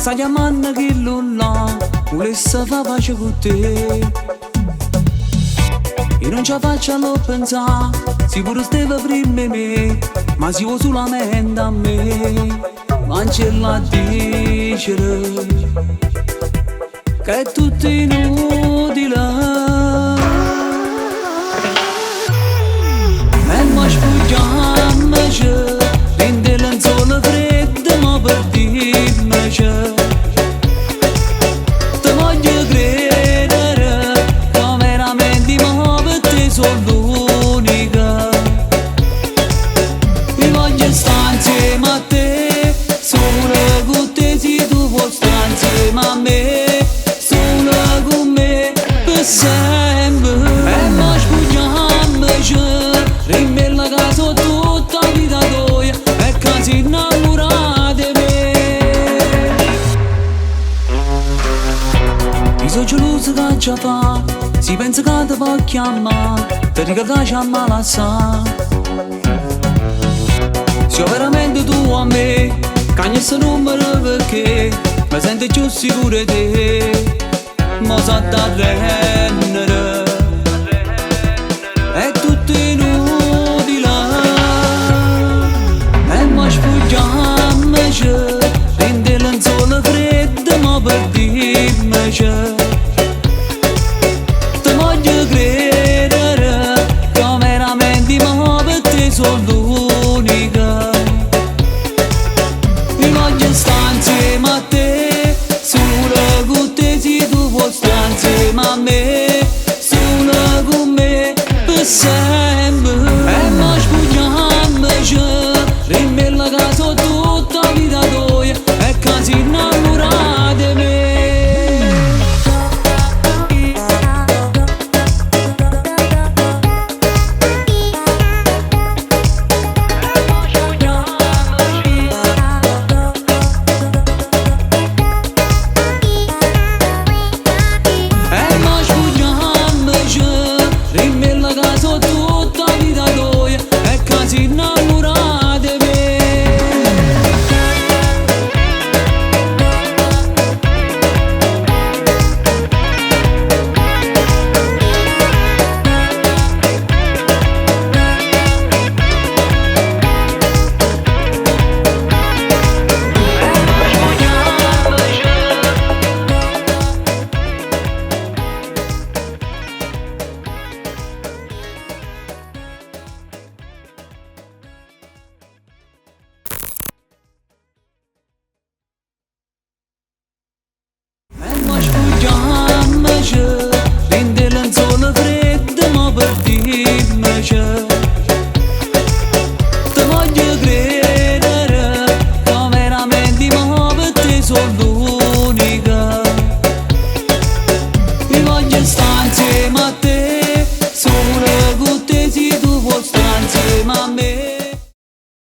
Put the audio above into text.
sta chiamando chi là volesse fa pace con te. E non ci faccio a pensare, sicuro stava prima me, ma si vuole solamente a me. Ma c'è la dicere che è tutto inutile. E ma sfuggiamoci, rende il sole freddo, ma per dirmici ti voglio credere, che veramente ma per te sono l'unica. Mi voglio stare insieme a te, solo con te, se tu vuoi stare insieme a me, solo con me per sempre. E ma sfuggiamoci, rimbella casa tutta la vita tua, e che si innamora di me. Ti so geloso che già fa, si pensa che ti può chiamare, ti ricorda che mi lascia. Se veramente tu a me, cagni questo numero perché mi sento più sicuro di te, ma so da rendere, è tutto inutile. E ma sfuggiamoci, rende il sole freddo, ma per dirmici